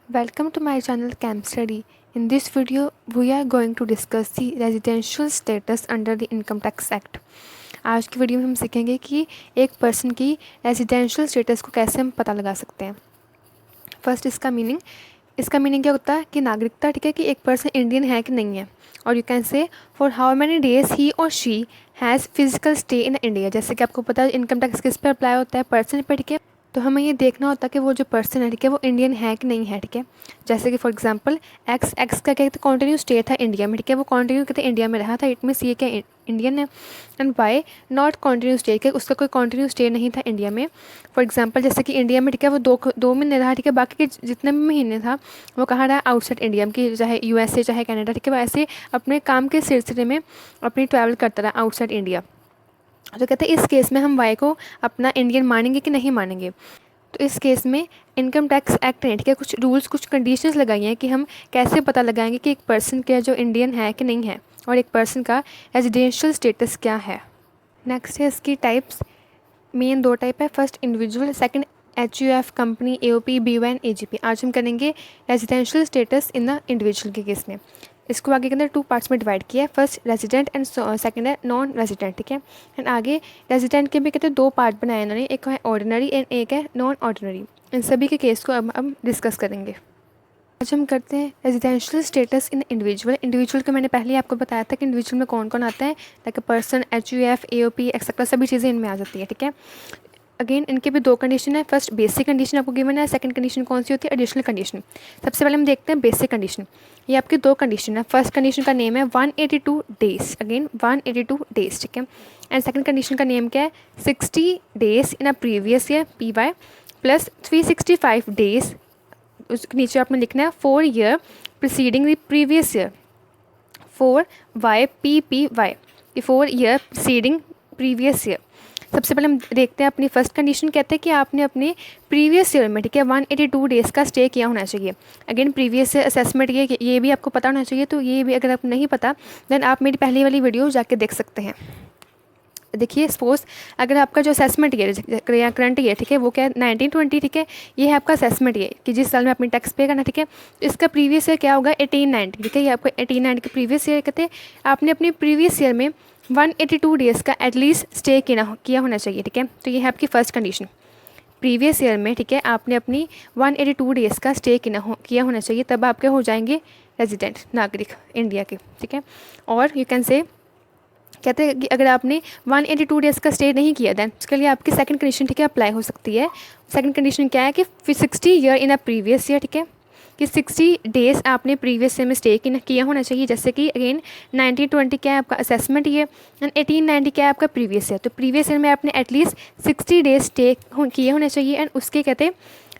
Welcome to my channel Camp Study. In this video, we are going to discuss the residential status under the Income Tax Act. आज की video में हम सीखेंगे कि एक person की रेजिडेंशियल स्टेटस को कैसे हम पता लगा सकते हैं। फर्स्ट इसका मीनिंग क्या होता है कि नागरिकता, ठीक है, कि एक पर्सन इंडियन है कि नहीं है। और you can say for how many days he और she has physical stay in India. जैसे कि आपको पता है इनकम टैक्स किस पर अप्लाई होता है, पर्सन पर, ठीक है। तो हमें ये देखना होता है कि वो जो पर्सन है, ठीक है, वो इंडियन है कि नहीं है, ठीक है। जैसे कि फॉर एग्जांपल एक्स का क्या कंटिन्यू स्टे था इंडिया में, ठीक है, वो कंटिन्यू कहते इंडिया में रहा था, इट मीन्स ये क्या इंडियन है। And why not continue stay, के उसका कोई कंटिन्यू स्टे नहीं था इंडिया में। फॉर एग्जांपल जैसे कि इंडिया में, ठीक है, वो दो महीने रहा, ठीक है, बाकी के जितने भी महीने था वो कहाँ रहा, आउटसाइड इंडिया की, चाहे यूएसए चाहे कनाडा, ठीक है, वो ऐसे अपने काम के सिलसिले में अपनी ट्रैवल करता रहा आउटसाइड इंडिया। तो कहते हैं इस केस में हम वाई को अपना इंडियन मानेंगे कि नहीं मानेंगे। तो इस केस में इनकम टैक्स एक्ट ने, ठीक है, कुछ रूल्स, कुछ कंडीशंस लगाई हैं कि हम कैसे पता लगाएंगे कि एक पर्सन का जो इंडियन है कि नहीं है और एक पर्सन का रेजिडेंशियल स्टेटस क्या है। नेक्स्ट है इसकी टाइप्स। मेन दो टाइप है, first individual, second HUF company, AOP, BY, AGP। आज हम करेंगे residential status in the individual के केस में। इसको आगे के अंदर 2 पार्ट्स में डिवाइड किया है, फर्स्ट रेजिडेंट एंड सेकंड है नॉन रेजिडेंट, ठीक है। एंड आगे रेजिडेंट के भी कहते हैं 2 पार्ट बनाए इन्होंने, एक है ऑर्डिनरी एंड एक है नॉन ऑर्डिनरी। इन सभी के केस को अब हम डिस्कस करेंगे। आज हम करते हैं रेजिडेंशियल स्टेटस इन इंडिविजुअल को मैंने पहले ही आपको बताया था कि इंडिविजुअल में कौन कौन आता है, like person, HUF, AOP etcetera सभी चीज़ें इनमें आ जाती है, ठीक है। अगेन इनके भी 2 कंडीशन है, फर्स्ट बेसिक कंडीशन आपको गिवन है, सेकंड कंडीशन कौन सी होती है, एडिशनल कंडीशन। सबसे पहले हम देखते हैं बेसिक कंडीशन। ये आपकी 2 कंडीशन है। फर्स्ट कंडीशन का नेम है 182 डेज, अगेन 182 डेज, ठीक है। एंड सेकंड कंडीशन का नेम क्या है, 60 days in a previous year, PY, plus 365 days, उसके नीचे आपने लिखना है 4 year preceding the previous year, 4Y PPY, 4 year preceding previous year. सबसे पहले हम देखते हैं अपनी फर्स्ट कंडीशन, कहते हैं कि आपने अपने प्रीवियस ईयर में, ठीक है, 182 डेज़ का स्टे किया होना चाहिए। अगेन प्रीवियस ईयर असेसमेंट ये भी आपको पता होना चाहिए। तो ये भी अगर आपको नहीं पता देन आप मेरी पहली वाली वीडियो जाके देख सकते हैं। देखिए सपोज अगर आपका जो असेसमेंट ईयर या करंट ईयर, ठीक है, वो क्या है 1920, ठीक है, ये है आपका असेसमेंट ईयर कि जिस साल में अपनी टैक्स पे करना, ठीक है। तो इसका प्रीवियस ईयर क्या होगा 1890, ठीक है, ये आपको 1890 के प्रीवियस ईयर कहते हैं। आपने अपने प्रीवियस ईयर में 182 डेज़ का एटलीस्ट स्टे किया होना चाहिए, ठीक है। तो ये है आपकी फर्स्ट कंडीशन, प्रीवियस ईयर में, ठीक है, आपने अपनी 182 डेज़ का स्टे किया होना चाहिए, तब आपके हो जाएंगे रेजिडेंट, नागरिक इंडिया के, ठीक है। और यू कैन से कहते हैं कि अगर आपने 182 डेज़ का स्टे नहीं किया देन उसके लिए आपकी सेकंड कंडीशन, ठीक है, अप्लाई हो सकती है। सेकंड कंडीशन क्या है कि 60 year in a previous year, ठीक है, कि 60 डेज़ आपने प्रीवियस ईयर में स्टे किया होना चाहिए। जैसे कि अगेन 1920 क्या है आपका असेसमेंट ईयर एंड 1890 क्या है आपका प्रीवियस ईयर। तो प्रीवियस ईयर में आपने एटलीस्ट 60 डेज स्टे किए होने चाहिए। एंड उसके कहते हैं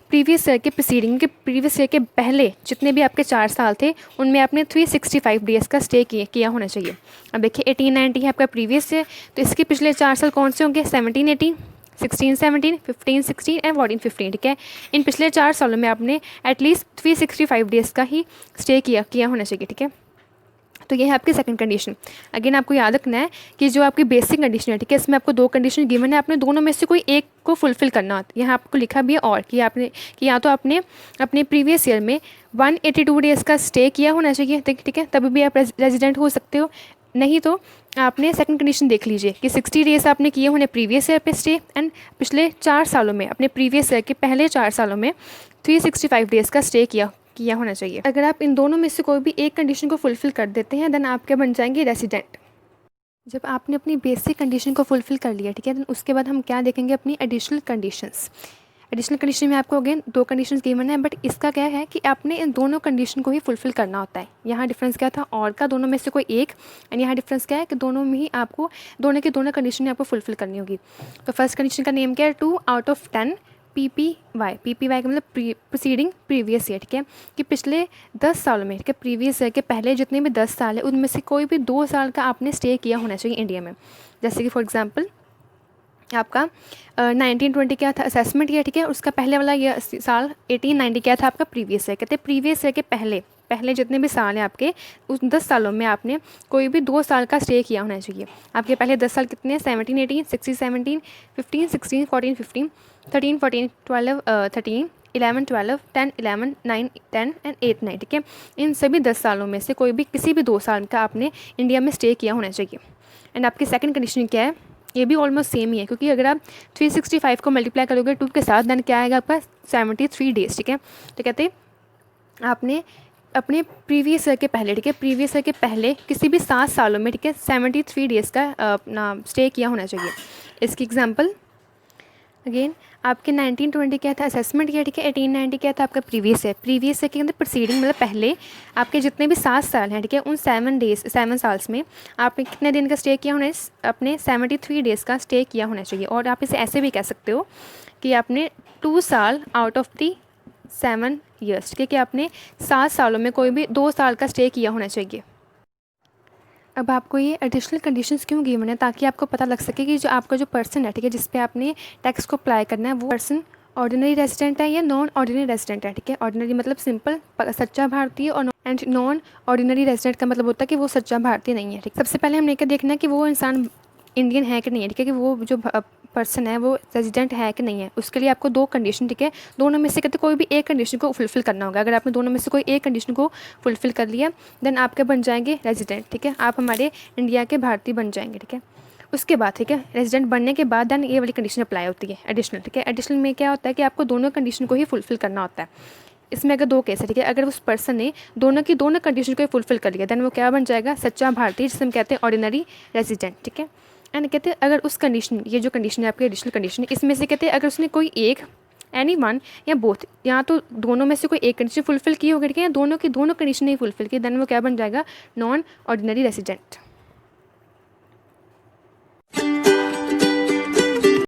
प्रीवियस ईयर के प्रीसीडिंग के प्रीवियस ईयर के पहले जितने भी आपके 4 साल थे उनमें आपने 365 डेज़ का स्टे किया होना चाहिए। अब देखिए 1890 है आपका प्रीवियस ईयर, तो इसके पिछले 4 साल कौन से होंगे, 1718, 1617, 1516 एंड 1415, ठीक है। इन पिछले 4 सालों में आपने एटलीस्ट 365 डेज़ का ही स्टे किया होना चाहिए, ठीक है। तो ये है आपकी सेकंड कंडीशन। अगेन आपको याद रखना है कि जो आपकी बेसिक कंडीशन है, ठीक है, इसमें आपको 2 कंडीशन गिवन है, आपने दोनों में से कोई एक को फुलफिल करना होता है। यहाँ आपको लिखा भी है और कि आपने कि या तो आपने अपने प्रीवियस ईयर में 182 डेज़ का स्टे किया होना चाहिए, ठीक है, तभी भी आप रेजिडेंट हो सकते हो। नहीं तो आपने सेकंड कंडीशन देख लीजिए कि 60 डेज़ आपने किए होने प्रीवियस ईयर पे स्टे एंड पिछले 4 सालों में अपने प्रीवियस ईयर के पहले 4 सालों में 365 डेज़ का स्टे किया होना चाहिए। अगर आप इन दोनों में से कोई भी एक कंडीशन को फुलफिल कर देते हैं देन आप क्या बन जाएंगे, रेसिडेंट। जब आपने अपनी बेसिक कंडीशन को फुलफिल कर लिया, ठीक है, देन उसके बाद हम क्या देखेंगे, अपनी एडिशनल कंडीशंस। एडिशनल कंडीशन में आपको अगेन 2 कंडीशंस गिवन है, बट इसका क्या है कि आपने इन दोनों कंडीशन को ही फुलफिल करना होता है। यहाँ डिफरेंस क्या था, और का दोनों में से कोई एक, एंड यहाँ डिफरेंस क्या है कि दोनों में ही आपको दोनों की दोनों कंडीशन आपको फुलफिल करनी होगी। तो फर्स्ट कंडीशन का नेम क्या है, 2 आउट ऑफ 10 PPY का मतलब प्रीसीडिंग प्रीवियस ईयर, ठीक है, कि पिछले 10 सालों में, ठीक है, प्रीवियस ईयर के पहले जितने भी 10 साल है उनमें से कोई भी 2 साल का आपने स्टे किया होना चाहिए इंडिया में। जैसे कि फॉर एग्जांपल आपका 1920 क्या था असेसमेंट ईयर, ठीक है, उसका पहले वाला ये साल 1890 क्या था आपका प्रीवियस ईयर। कहते हैं प्रीवियस ईयर के पहले जितने भी साल हैं आपके उस 10 सालों में आपने कोई भी 2 साल का स्टे किया होना चाहिए। आपके पहले 10 साल कितने हैं, 17, 18, 16, 17, 15, 16, 14, 15, 13, 14, 12, 13, 11, 12, 10, 11, 9, 10 एंड 8, 9, ठीक है। इन सभी 10 सालों में से कोई भी किसी भी 2 साल का आपने इंडिया में स्टे किया होना चाहिए। एंड आपकी सेकंड कंडीशन क्या है, ये भी ऑलमोस्ट सेम ही है, क्योंकि अगर आप 365 को मल्टीप्लाई करोगे 2 के साथ, देन क्या आएगा आपका 73 डेज़, ठीक है। तो कहते हैं आपने अपने प्रीवियस ईयर के पहले, ठीक है, प्रीवियस ईयर के पहले किसी भी 7 सालों में, ठीक है, 73 डेज़ का अपना स्टे किया होना चाहिए। इसकी एग्जांपल अगेन आपके 1920 क्या था, असेसमेंट किया, ठीक है। 1890 क्या था आपका प्रीवियस ईयर के अंदर प्रोसीडिंग, मतलब पहले आपके जितने भी 7 साल हैं, ठीक है, उन 7 साल्स में आपने कितने दिन का स्टे किया होना, अपने 73 डेज़ का स्टे किया होना चाहिए। और आप इसे ऐसे भी कह सकते हो कि आपने 2 साल आउट ऑफ दी 7 ईयर्स, ठीक है, कि आपने 7 सालों में कोई भी 2 साल का स्टे किया होना चाहिए। अब आपको ये एडिशनल कंडीशंस क्यों गिवन है, ताकि आपको पता लग सके कि जो आपका जो पर्सन है, ठीक है, जिस पे आपने टैक्स को अप्लाई करना है, वो पर्सन ऑर्डिनरी रेजिडेंट है या नॉन ऑर्डिनरी रेजिडेंट है, ठीक है। ऑर्डिनरी मतलब सिंपल सच्चा भारतीय, और एंड नॉन ऑर्डिनरी रेजिडेंट का मतलब होता है कि वो सच्चा भारतीय नहीं है, ठीक। सबसे पहले हमने क्या देखना है कि वो इंसान इंडियन है कि नहीं है, ठीक है, कि वो जो पर्सन है वो रेजिडेंट है कि नहीं है। उसके लिए आपको 2 कंडीशन, ठीक है, दोनों में से कहते कोई भी एक कंडीशन को फुलफिल करना होगा। अगर आपने दोनों में से कोई एक कंडीशन को फुलफिल कर लिया, देन आपके बन जाएंगे रेजिडेंट, ठीक है, आप हमारे इंडिया के भारतीय बन जाएंगे, ठीक है। उसके बाद, ठीक है, रेजिडेंट बनने के बाद देन ये वाली कंडीशन अप्लाई होती है एडिशनल, ठीक है। एडिशनल में क्या होता है कि आपको दोनों कंडीशन को ही फुलफिल करना होता है। इसमें अगर 2 केस है, ठीक है, अगर उस पर्सन ने दोनों की दोनों कंडीशन को फुलफिल कर लिया, देन वो क्या बन जाएगा, सच्चा भारतीय, जिसे हम कहते हैं ऑर्डिनरी रेजिडेंट, ठीक है। एंड कहते हैं अगर उस कंडीशन, ये जो कंडीशन है आपकी एडिशनल कंडीशन, इसमें से कहते हैं अगर उसने कोई एक, एनी वन या बोथ, या तो दोनों में से कोई एक कंडीशन फुलफिल की होगी, ठीक है, या दोनों की दोनों कंडीशन नहीं फुलफिल की, देन वो क्या बन जाएगा, नॉन ऑर्डिनरी रेजिडेंट।